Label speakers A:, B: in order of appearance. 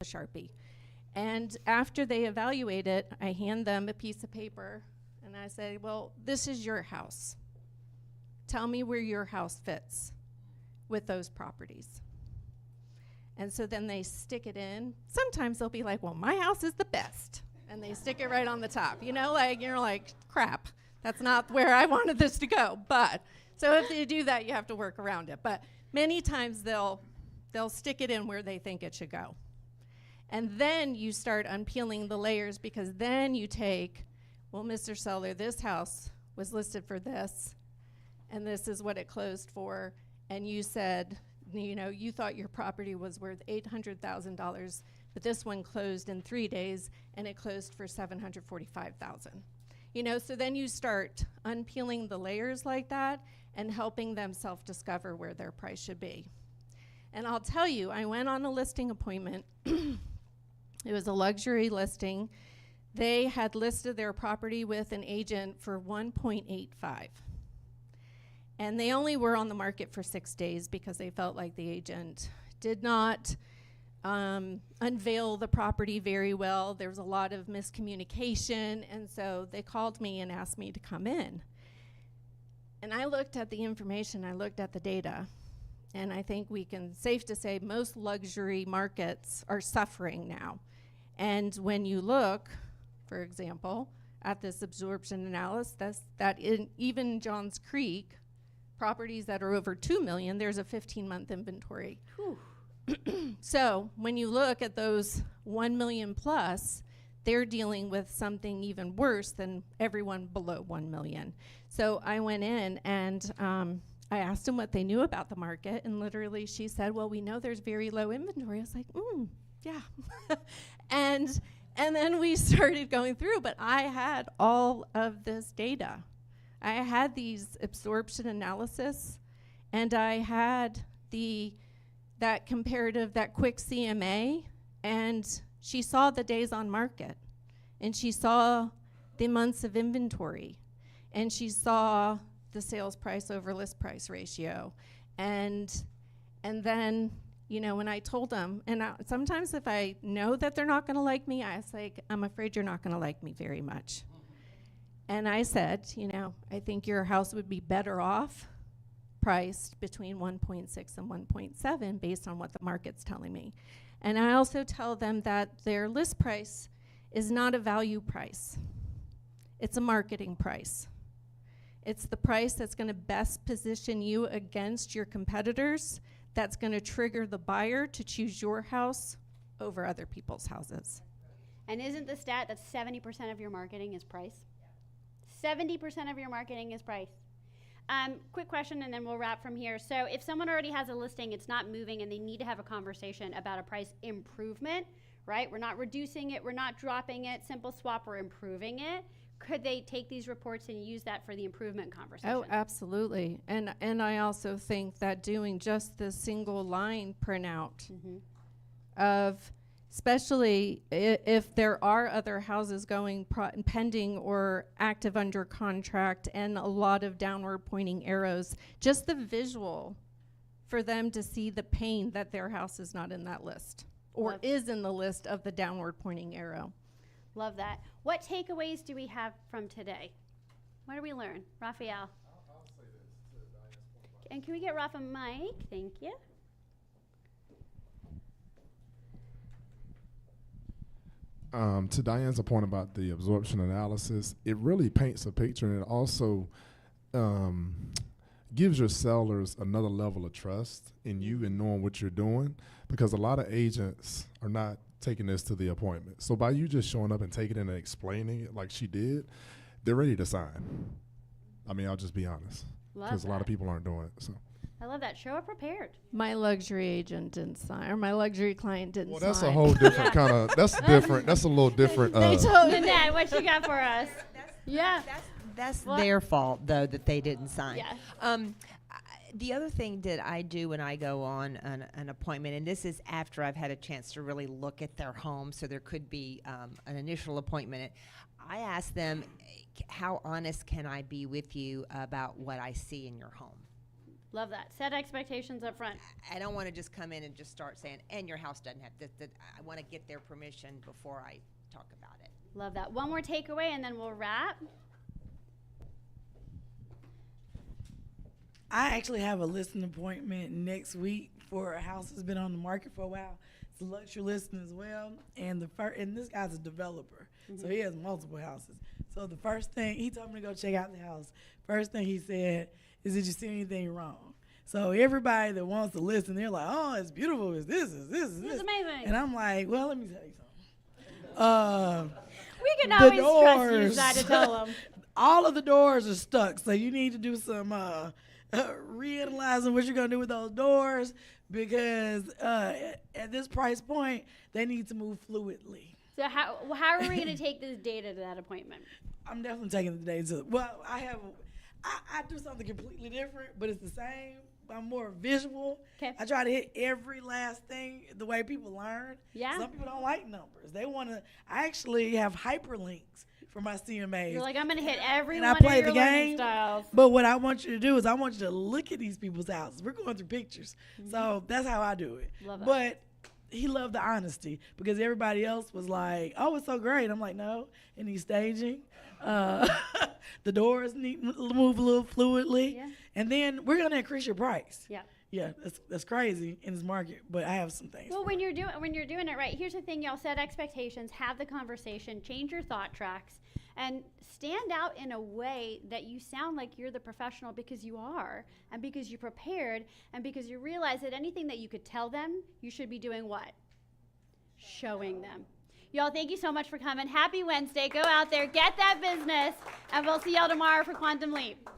A: a Sharpie. And after they evaluate it, I hand them a piece of paper and I say, well, this is your house. Tell me where your house fits with those properties. And so then they stick it in. Sometimes they'll be like, well, my house is the best. And they stick it right on the top. You know, like, you're like, crap, that's not where I wanted this to go. But, so if they do that, you have to work around it. But many times they'll stick it in where they think it should go. And then you start unpeeling the layers, because then you take, well, Mr. Seller, this house was listed for this, and this is what it closed for. And you said, you know, you thought your property was worth $800,000, but this one closed in 3 days and it closed for $745,000. You know, so then you start unpeeling the layers like that and helping them self-discover where their price should be. And I'll tell you, I went on a listing appointment. It was a luxury listing. They had listed their property with an agent for 1.85. And they only were on the market for 6 days because they felt like the agent did not unveil the property very well. There was a lot of miscommunication, and so they called me and asked me to come in. And I looked at the information, I looked at the data, and I think we can safe to say most luxury markets are suffering now. And when you look, for example, at this absorption analysis, that in even Johns Creek, properties that are over 2 million, there's a 15-month inventory. So when you look at those 1 million plus, they're dealing with something even worse than everyone below 1 million. So I went in and I asked them what they knew about the market, and literally she said, well, we know there's very low inventory. I was like, yeah. and then we started going through, but I had all of this data. I had these absorption analysis, and I had that comparative, that quick CMA, and she saw the days on market, and she saw the months of inventory, and she saw the sales price over list price ratio. And then, you know, when I told them, and sometimes if I know that they're not gonna like me, I say, I'm afraid you're not gonna like me very much. And I said, you know, I think your house would be better off priced between 1.6 and 1.7 based on what the market's telling me. And I also tell them that their list price is not a value price. It's a marketing price. It's the price that's gonna best position you against your competitors, that's gonna trigger the buyer to choose your house over other people's houses.
B: And isn't the stat that 70% of your marketing is price? 70% of your marketing is price. Quick question, and then we'll wrap from here. So if someone already has a listing, it's not moving, and they need to have a conversation about a price improvement, right? We're not reducing it, we're not dropping it, simple swap, we're improving it. Could they take these reports and use that for the improvement conversation?
A: Oh, absolutely. And I also think that doing just the single line printout of, especially if there are other houses going pending or active under contract and a lot of downward pointing arrows, just the visual for them to see the pain that their house is not in that list or is in the list of the downward pointing arrow.
B: Love that. What takeaways do we have from today? What did we learn? Raphael.
C: I'll say this to Diane's point.
B: And can we get Rafa a mic? Thank you.
C: To Diane's point about the absorption analysis, it really paints a picture, and it also gives your sellers another level of trust in you and knowing what you're doing, because a lot of agents are not taking this to the appointment. So by you just showing up and taking it and explaining it like she did, they're ready to sign. I mean, I'll just be honest, because a lot of people aren't doing it. So
B: I love that. Show up prepared.
A: My luxury agent didn't sign, or my luxury client didn't sign.
C: well, that's a whole different kind of, that's different. That's a little different.
B: Nanette, what you got for us?
D: That's their fault, though, that they didn't sign.
B: Yeah.
D: The other thing that I do when I go on an appointment, and this is after I've had a chance to really look at their home, so there could be an initial appointment, I ask them, how honest can I be with you about what I see in your home?
B: Love that. Set expectations up front.
D: I don't want to just come in and just start saying, and your house doesn't have this. I want to get their permission before I talk about it.
B: Love that. One more takeaway and then we'll wrap.
E: I actually have a listing appointment next week for a house that's been on the market for a while. It's a luxury listing as well, and and this guy's a developer, so he has multiple houses. So the first thing he told me to go check out the house. First thing he said is, "Did you see anything wrong?" So everybody that wants to listen, they're like, "Oh, it's beautiful. It's this. It's this. It's
B: It's
E: this."
B: amazing.
E: And I'm like, "Well, let me tell you something.
B: We can
E: The
B: always trust you,
E: doors.
B: Zai, to tell them.
E: All of the doors are stuck, so you need to do some reanalyzing what you're gonna do with those doors, because at this price point, they need to move fluidly."
B: So how are we going to take this data to that appointment?
E: I'm definitely taking the day to. Well, I do something completely different, but it's the same. I'm more visual.
B: 'Kay.
E: I try to hit every last thing the way people learn.
B: Yeah.
E: Some people don't like numbers. They want to. I actually have hyperlinks for my CMAs.
B: You're like, I'm going to hit every
E: And I
B: one of
E: play
B: your
E: the
B: learning
E: game,
B: styles.
E: but what I want you to do is I want you to look at these people's houses. We're going through pictures. So that's how I do it.
B: Love that.
E: But he loved the honesty, because everybody else was like, "Oh, it's so great." I'm like, "No, it needs staging. The doors need to move a little fluidly.
B: Yeah.
E: And then we're going to increase your price."
B: Yeah.
E: Yeah, that's crazy in this market, but I have some things.
B: Well, when you're doing it right, here's the thing, y'all. Set expectations, have the conversation, change your thought tracks, and stand out in a way that you sound like you're the professional, because you are, and because you're prepared, and because you realize that anything that you could tell them, you should be doing what? Showing them. Y'all, thank you so much for coming. Happy Wednesday. Go out there, get that business, and we'll see y'all tomorrow for Quantum Leap.